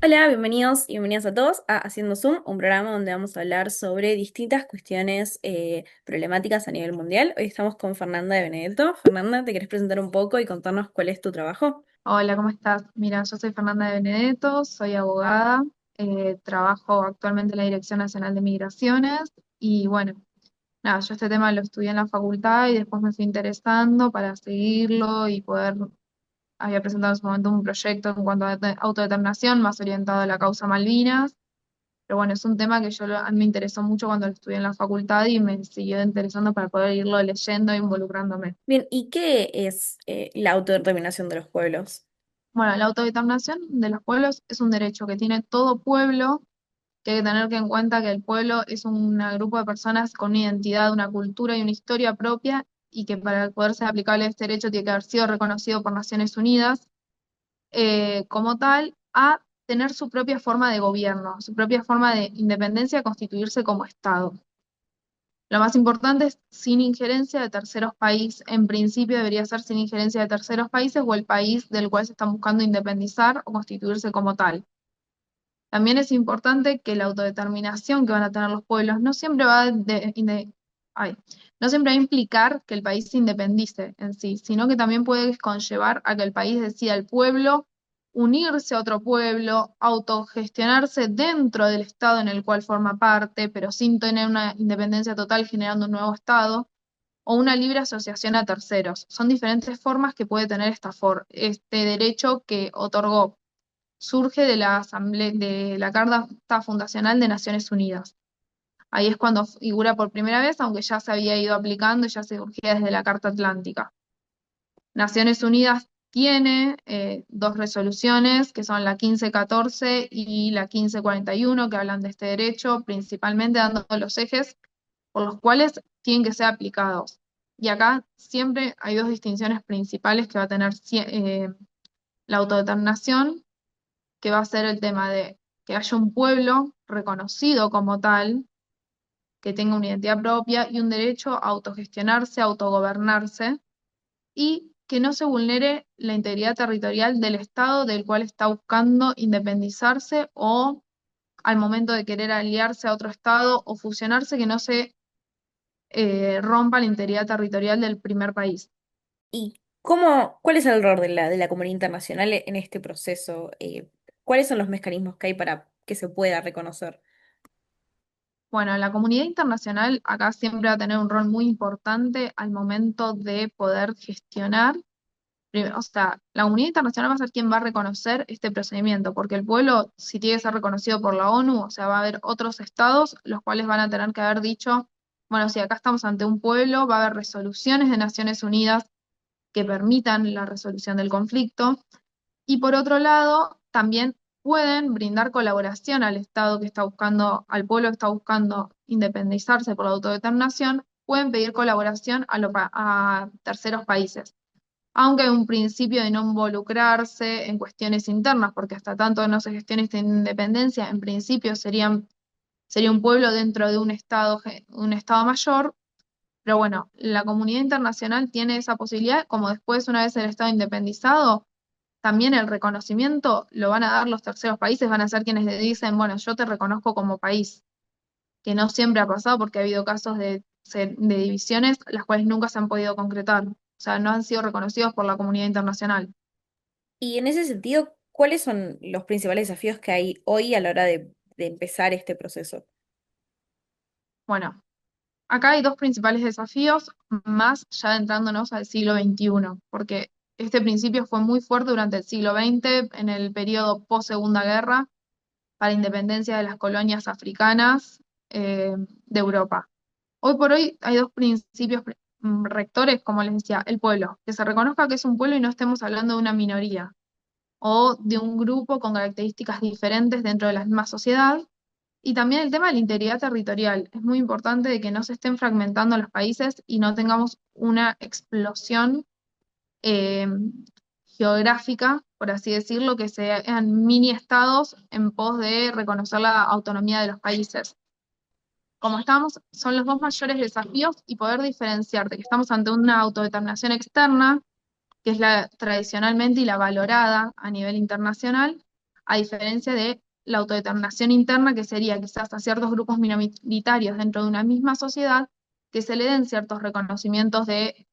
Hola, bienvenidos y bienvenidas a todos a Haciendo Zoom, un programa donde vamos a hablar sobre distintas cuestiones problemáticas a nivel mundial. Hoy estamos con Fernanda de Benedetto. Fernanda, ¿te querés presentar un poco y contarnos cuál es tu trabajo? Hola, ¿cómo estás? Mira, yo soy Fernanda de Benedetto, soy abogada, trabajo actualmente en la Dirección Nacional de Migraciones y bueno, nada, yo este tema lo estudié en la facultad y después me fui interesando para seguirlo y poder, había presentado en su momento un proyecto en cuanto a autodeterminación más orientado a la causa Malvinas, pero bueno, es un tema que a mí me interesó mucho cuando lo estudié en la facultad y me siguió interesando para poder irlo leyendo e involucrándome. Bien, ¿y qué es la autodeterminación de los pueblos? Bueno, la autodeterminación de los pueblos es un derecho que tiene todo pueblo, que hay que tener que en cuenta que el pueblo es un grupo de personas con una identidad, una cultura y una historia propia, y que para poder ser aplicable este derecho tiene que haber sido reconocido por Naciones Unidas como tal, a tener su propia forma de gobierno, su propia forma de independencia, constituirse como Estado. Lo más importante es sin injerencia de terceros países. En principio debería ser sin injerencia de terceros países o el país del cual se están buscando independizar o constituirse como tal. También es importante que la autodeterminación que van a tener los pueblos no siempre ay, no siempre va a implicar que el país se independice en sí, sino que también puede conllevar a que el país decida el pueblo unirse a otro pueblo, autogestionarse dentro del estado en el cual forma parte, pero sin tener una independencia total generando un nuevo estado, o una libre asociación a terceros. Son diferentes formas que puede tener este derecho que otorgó surge de la de la Carta Fundacional de Naciones Unidas. Ahí es cuando figura por primera vez, aunque ya se había ido aplicando y ya se surgía desde la Carta Atlántica. Naciones Unidas tiene dos resoluciones, que son la 1514 y la 1541, que hablan de este derecho, principalmente dando los ejes por los cuales tienen que ser aplicados. Y acá siempre hay dos distinciones principales que va a tener la autodeterminación, que va a ser el tema de que haya un pueblo reconocido como tal, que tenga una identidad propia y un derecho a autogestionarse, a autogobernarse, y que no se vulnere la integridad territorial del Estado del cual está buscando independizarse o al momento de querer aliarse a otro Estado o fusionarse, que no se rompa la integridad territorial del primer país. ¿Y cuál es el rol de la comunidad internacional en este proceso? ¿Cuáles son los mecanismos que hay para que se pueda reconocer? Bueno, la comunidad internacional acá siempre va a tener un rol muy importante al momento de poder gestionar. O sea, la comunidad internacional va a ser quien va a reconocer este procedimiento, porque el pueblo, si tiene que ser reconocido por la ONU, o sea, va a haber otros estados los cuales van a tener que haber dicho, bueno, si acá estamos ante un pueblo, va a haber resoluciones de Naciones Unidas que permitan la resolución del conflicto. Y por otro lado, también pueden brindar colaboración al Estado que está buscando, al pueblo que está buscando independizarse por la autodeterminación, pueden pedir colaboración a terceros países, aunque hay un principio de no involucrarse en cuestiones internas, porque hasta tanto no se gestione esta independencia, en principio sería un pueblo dentro de un estado mayor, pero bueno, la comunidad internacional tiene esa posibilidad, como después, una vez el estado independizado, también el reconocimiento lo van a dar los terceros países, van a ser quienes le dicen, bueno, yo te reconozco como país, que no siempre ha pasado porque ha habido casos de divisiones las cuales nunca se han podido concretar, o sea, no han sido reconocidos por la comunidad internacional. Y en ese sentido, ¿cuáles son los principales desafíos que hay hoy a la hora de empezar este proceso? Bueno, acá hay dos principales desafíos, más ya adentrándonos al siglo XXI, porque este principio fue muy fuerte durante el siglo XX, en el periodo post-Segunda Guerra, para independencia de las colonias africanas de Europa. Hoy por hoy hay dos principios rectores, como les decía, el pueblo, que se reconozca que es un pueblo y no estemos hablando de una minoría o de un grupo con características diferentes dentro de la misma sociedad. Y también el tema de la integridad territorial. Es muy importante de que no se estén fragmentando los países y no tengamos una explosión eh, geográfica, por así decirlo, que sean mini estados en pos de reconocer la autonomía de los países. Como estamos, son los dos mayores desafíos y poder diferenciar de que estamos ante una autodeterminación externa, que es la tradicionalmente y la valorada a nivel internacional, a diferencia de la autodeterminación interna, que sería quizás a ciertos grupos minoritarios dentro de una misma sociedad que se le den ciertos reconocimientos de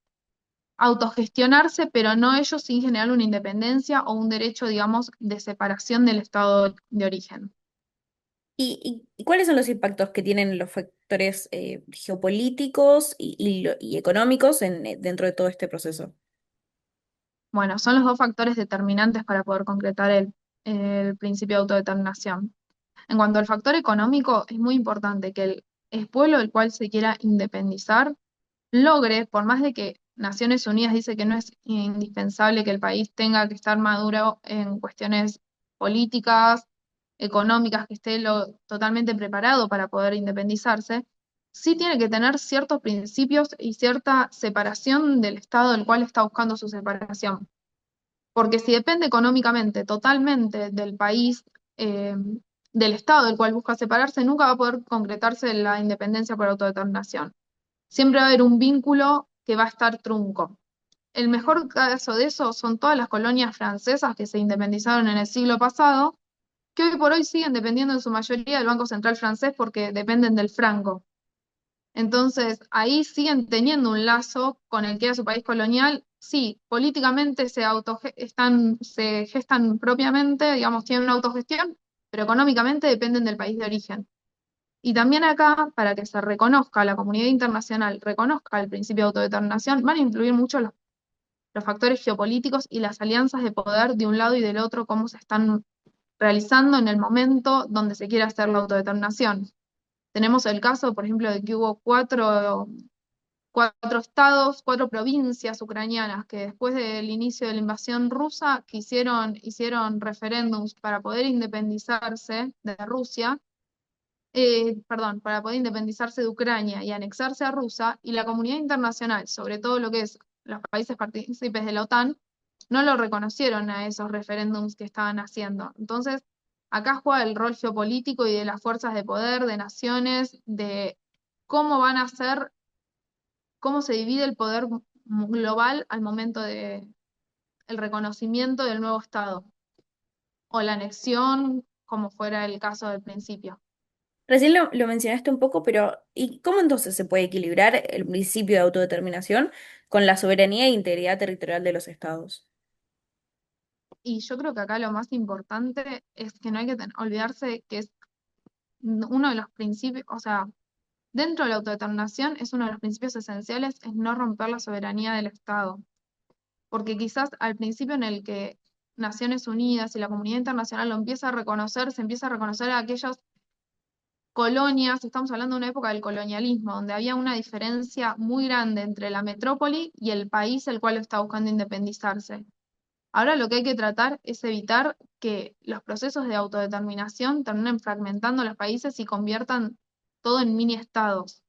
autogestionarse, pero no ellos sin generar una independencia o un derecho, digamos, de separación del estado de origen. ¿Y cuáles son los impactos que tienen los factores geopolíticos y económicos dentro de todo este proceso? Bueno, son los dos factores determinantes para poder concretar el principio de autodeterminación. En cuanto al factor económico, es muy importante que el pueblo del cual se quiera independizar logre, por más de que Naciones Unidas dice que no es indispensable que el país tenga que estar maduro en cuestiones políticas, económicas, que esté totalmente preparado para poder independizarse, sí tiene que tener ciertos principios y cierta separación del Estado del cual está buscando su separación. Porque si depende económicamente totalmente del país, del Estado del cual busca separarse, nunca va a poder concretarse la independencia por autodeterminación. Siempre va a haber un vínculo que va a estar trunco. El mejor caso de eso son todas las colonias francesas que se independizaron en el siglo pasado, que hoy por hoy siguen dependiendo en su mayoría del Banco Central francés porque dependen del franco. Entonces, ahí siguen teniendo un lazo con el que era su país colonial. Sí, políticamente se gestan propiamente, digamos, tienen una autogestión, pero económicamente dependen del país de origen. Y también acá, para que se reconozca, la comunidad internacional reconozca el principio de autodeterminación, van a influir mucho los factores geopolíticos y las alianzas de poder de un lado y del otro, cómo se están realizando en el momento donde se quiere hacer la autodeterminación. Tenemos el caso, por ejemplo, de que hubo cuatro estados, cuatro provincias ucranianas que después del inicio de la invasión rusa hicieron referéndums para poder independizarse de Rusia, perdón, para poder independizarse de Ucrania y anexarse a Rusia, y la comunidad internacional, sobre todo lo que es los países partícipes de la OTAN, no lo reconocieron a esos referéndums que estaban haciendo. Entonces, acá juega el rol geopolítico y de las fuerzas de poder, de naciones, de cómo van a ser, cómo se divide el poder global al momento de el reconocimiento del nuevo Estado o la anexión, como fuera el caso del principio. Recién lo mencionaste un poco, pero ¿y cómo entonces se puede equilibrar el principio de autodeterminación con la soberanía e integridad territorial de los estados? Y yo creo que acá lo más importante es que no hay que olvidarse que es uno de los principios, o sea, dentro de la autodeterminación es uno de los principios esenciales es no romper la soberanía del Estado, porque quizás al principio en el que Naciones Unidas y la comunidad internacional lo empieza a reconocer, se empieza a reconocer a aquellas colonias, estamos hablando de una época del colonialismo, donde había una diferencia muy grande entre la metrópoli y el país el cual está buscando independizarse. Ahora lo que hay que tratar es evitar que los procesos de autodeterminación terminen fragmentando los países y conviertan todo en mini estados.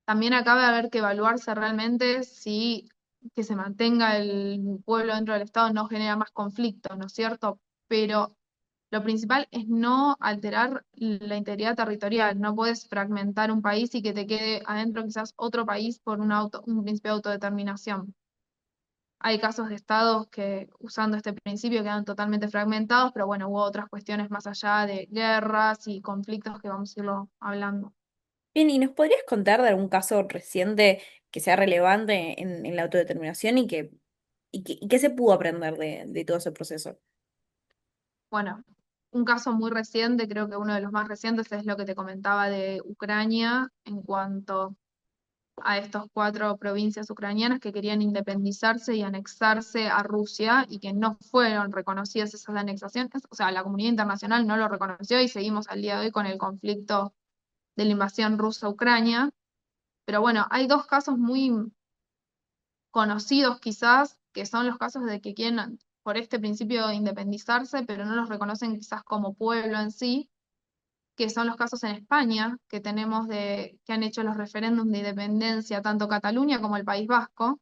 También acá va a haber que evaluarse realmente si que se mantenga el pueblo dentro del estado no genera más conflictos, ¿no es cierto? Pero lo principal es no alterar la integridad territorial. No puedes fragmentar un país y que te quede adentro quizás otro país por un principio de autodeterminación. Hay casos de estados que usando este principio quedan totalmente fragmentados, pero bueno, hubo otras cuestiones más allá de guerras y conflictos que vamos a irlo hablando. Bien, ¿y nos podrías contar de algún caso reciente que sea relevante en la autodeterminación y qué se pudo aprender de todo ese proceso? Bueno, un caso muy reciente, creo que uno de los más recientes es lo que te comentaba de Ucrania en cuanto a estas cuatro provincias ucranianas que querían independizarse y anexarse a Rusia y que no fueron reconocidas esas anexaciones. O sea, la comunidad internacional no lo reconoció y seguimos al día de hoy con el conflicto de la invasión rusa a Ucrania. Pero bueno, hay dos casos muy conocidos quizás, que son los casos de que quieren por este principio independizarse, pero no los reconocen quizás como pueblo en sí, que son los casos en España, que tenemos que han hecho los referéndums de independencia, tanto Cataluña como el País Vasco,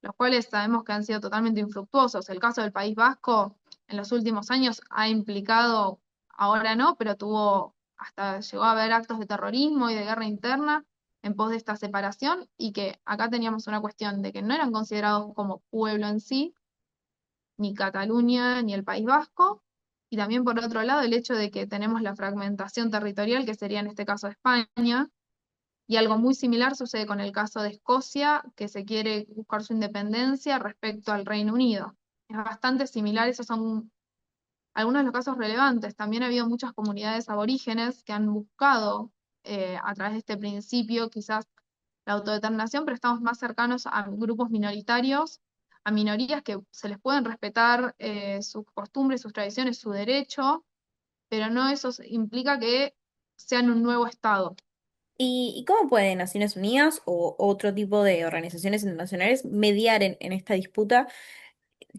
los cuales sabemos que han sido totalmente infructuosos. El caso del País Vasco en los últimos años ha implicado, ahora no, pero hasta llegó a haber actos de terrorismo y de guerra interna en pos de esta separación y que acá teníamos una cuestión de que no eran considerados como pueblo en sí, ni Cataluña ni el País Vasco, Y también por otro lado el hecho de que tenemos la fragmentación territorial, que sería en este caso España, y algo muy similar sucede con el caso de Escocia, que se quiere buscar su independencia respecto al Reino Unido. Es bastante similar, esos son algunos de los casos relevantes. También ha habido muchas comunidades aborígenes que han buscado a través de este principio quizás la autodeterminación, pero estamos más cercanos a grupos minoritarios, a minorías que se les pueden respetar sus costumbres, sus tradiciones, su derecho, pero no eso implica que sean un nuevo Estado. Y cómo pueden Naciones Unidas o otro tipo de organizaciones internacionales mediar en esta disputa,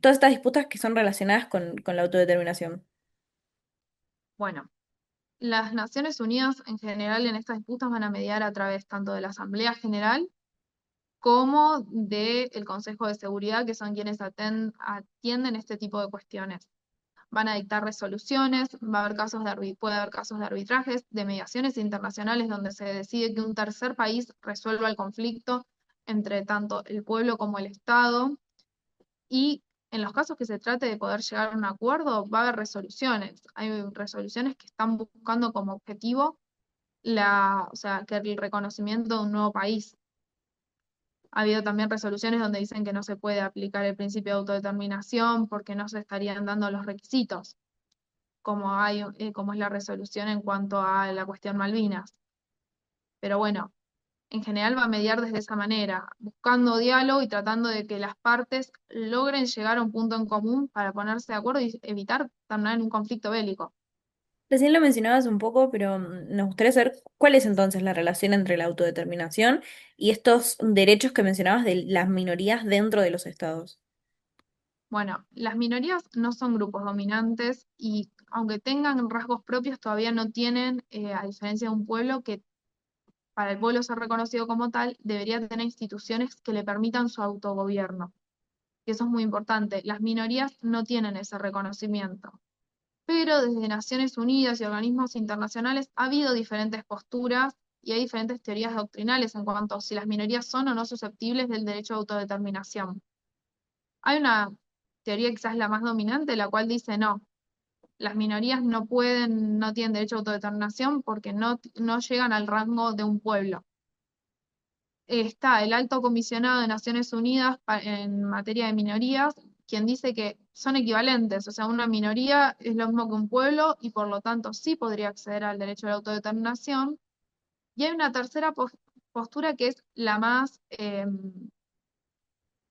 todas estas disputas que son relacionadas con la autodeterminación? Bueno, las Naciones Unidas en general en estas disputas van a mediar a través tanto de la Asamblea General como del Consejo de Seguridad, que son quienes atienden este tipo de cuestiones. Van a dictar resoluciones, va a haber puede haber casos de arbitrajes, de mediaciones internacionales donde se decide que un tercer país resuelva el conflicto entre tanto el pueblo como el Estado. Y en los casos que se trate de poder llegar a un acuerdo, va a haber resoluciones. Hay resoluciones que están buscando como objetivo o sea, que el reconocimiento de un nuevo país. Ha habido también resoluciones donde dicen que no se puede aplicar el principio de autodeterminación porque no se estarían dando los requisitos, como es la resolución en cuanto a la cuestión Malvinas. Pero bueno, en general va a mediar desde esa manera, buscando diálogo y tratando de que las partes logren llegar a un punto en común para ponerse de acuerdo y evitar terminar en un conflicto bélico. Recién lo mencionabas un poco, pero nos gustaría saber cuál es entonces la relación entre la autodeterminación y estos derechos que mencionabas de las minorías dentro de los estados. Bueno, las minorías no son grupos dominantes y aunque tengan rasgos propios, todavía no tienen, a diferencia de un pueblo que para el pueblo ser reconocido como tal, debería tener instituciones que le permitan su autogobierno. Y eso es muy importante. Las minorías no tienen ese reconocimiento. Pero desde Naciones Unidas y organismos internacionales ha habido diferentes posturas y hay diferentes teorías doctrinales en cuanto a si las minorías son o no susceptibles del derecho a autodeterminación. Hay una teoría quizás la más dominante, la cual dice no, las minorías no tienen derecho a autodeterminación porque no llegan al rango de un pueblo. Está el Alto Comisionado de Naciones Unidas en materia de minorías, quien dice que son equivalentes, o sea, una minoría es lo mismo que un pueblo y por lo tanto sí podría acceder al derecho a la autodeterminación. Y hay una tercera postura que es la más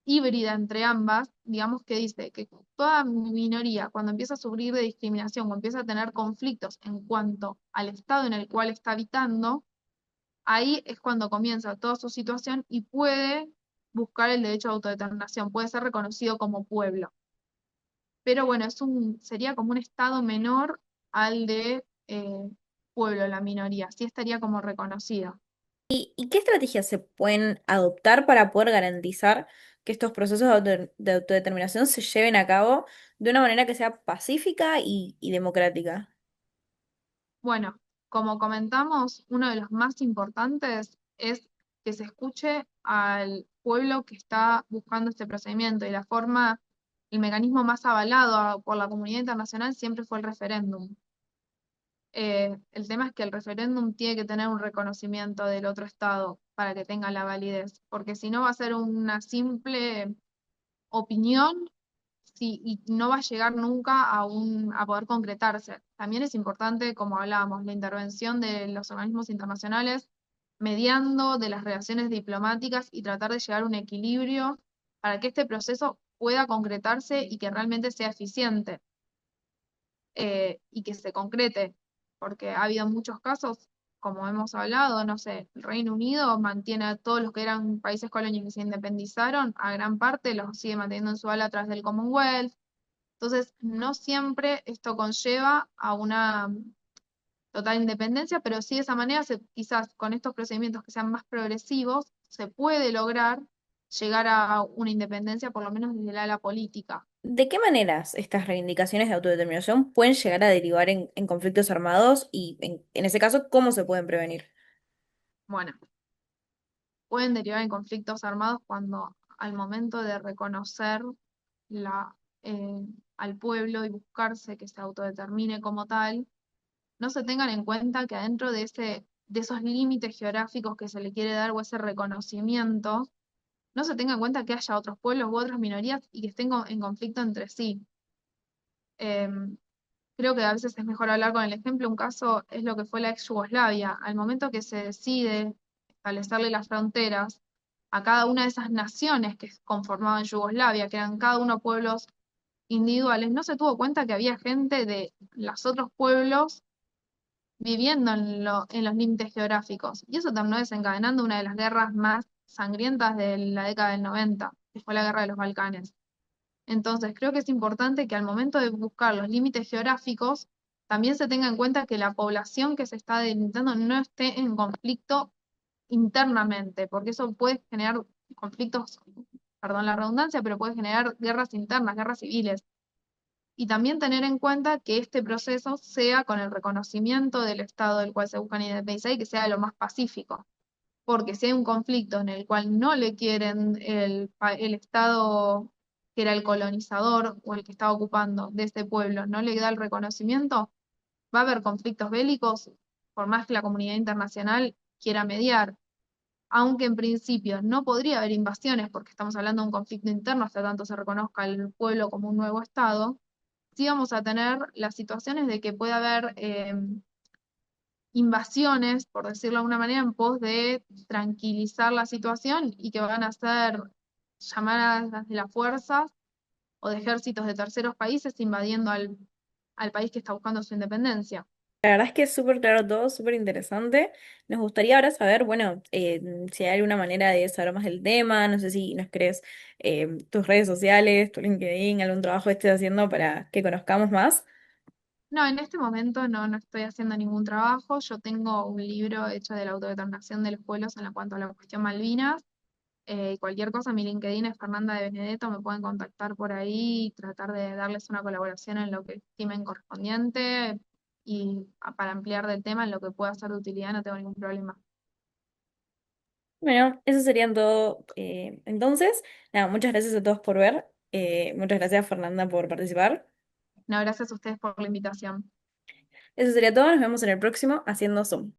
híbrida entre ambas, digamos que dice que toda minoría, cuando empieza a sufrir de discriminación o empieza a tener conflictos en cuanto al estado en el cual está habitando, ahí es cuando comienza toda su situación y puede buscar el derecho a autodeterminación, puede ser reconocido como pueblo. Pero bueno, sería como un estado menor al de pueblo, la minoría, sí estaría como reconocido. ¿Y qué estrategias se pueden adoptar para poder garantizar que estos procesos de autodeterminación se lleven a cabo de una manera que sea pacífica y democrática? Bueno, como comentamos, uno de los más importantes es que se escuche al pueblo que está buscando este procedimiento y el mecanismo más avalado por la comunidad internacional siempre fue el referéndum. El tema es que el referéndum tiene que tener un reconocimiento del otro estado para que tenga la validez, porque si no va a ser una simple opinión y no va a llegar nunca a poder concretarse. También es importante, como hablábamos, la intervención de los organismos internacionales mediando de las relaciones diplomáticas y tratar de llegar a un equilibrio para que este proceso pueda concretarse y que realmente sea eficiente y que se concrete, porque ha habido muchos casos, como hemos hablado, no sé, el Reino Unido mantiene a todos los que eran países colonias que se independizaron, a gran parte los sigue manteniendo en su ala a través del Commonwealth. Entonces, no siempre esto conlleva a una total independencia, pero sí de esa manera, quizás con estos procedimientos que sean más progresivos, se puede lograr llegar a una independencia, por lo menos desde el ala política. ¿De qué maneras estas reivindicaciones de autodeterminación pueden llegar a derivar en conflictos armados y, en ese caso, cómo se pueden prevenir? Bueno, pueden derivar en conflictos armados cuando al momento de reconocer la, eh, al pueblo y buscarse que se autodetermine como tal, no se tengan en cuenta que adentro de esos límites geográficos que se le quiere dar o ese reconocimiento, no se tenga en cuenta que haya otros pueblos u otras minorías y que estén en conflicto entre sí. Em, Creo que a veces es mejor hablar con el ejemplo. Un caso es lo que fue la ex Yugoslavia. Al momento que se decide establecerle las fronteras a cada una de esas naciones que conformaban Yugoslavia, que eran cada uno pueblos individuales, no se tuvo cuenta que había gente de los otros pueblos viviendo en los límites geográficos. Y eso terminó desencadenando una de las guerras más sangrientas de la década del 90, que fue la Guerra de los Balcanes. Entonces, creo que es importante que al momento de buscar los límites geográficos, también se tenga en cuenta que la población que se está delimitando no esté en conflicto internamente, porque eso puede generar conflictos, perdón la redundancia, pero puede generar guerras internas, guerras civiles. Y también tener en cuenta que este proceso sea con el reconocimiento del Estado del cual se buscan independizar y que sea lo más pacífico. Porque si hay un conflicto en el cual no le quieren el Estado que era el colonizador o el que estaba ocupando de este pueblo, no le da el reconocimiento, va a haber conflictos bélicos, por más que la comunidad internacional quiera mediar. Aunque en principio no podría haber invasiones porque estamos hablando de un conflicto interno hasta tanto se reconozca al pueblo como un nuevo Estado, sí vamos a tener las situaciones de que puede haber invasiones, por decirlo de alguna manera, en pos de tranquilizar la situación y que van a ser llamadas de las fuerzas o de ejércitos de terceros países invadiendo al país que está buscando su independencia. La verdad es que es súper claro todo, súper interesante. Nos gustaría ahora saber, bueno, si hay alguna manera de saber más del tema, no sé si nos crees tus redes sociales, tu LinkedIn, algún trabajo que estés haciendo para que conozcamos más. No, en este momento no estoy haciendo ningún trabajo. Yo tengo un libro hecho de la autodeterminación de los pueblos en cuanto a la cuestión Malvinas. Cualquier cosa, mi LinkedIn es Fernanda de Benedetto, me pueden contactar por ahí y tratar de darles una colaboración en lo que estimen correspondiente y para ampliar del tema en lo que pueda ser de utilidad no tengo ningún problema. Bueno, eso serían todo. Entonces, nada, muchas gracias a todos por ver. Muchas gracias, Fernanda, por participar. No, gracias a ustedes por la invitación. Eso sería todo. Nos vemos en el próximo Haciendo Zoom.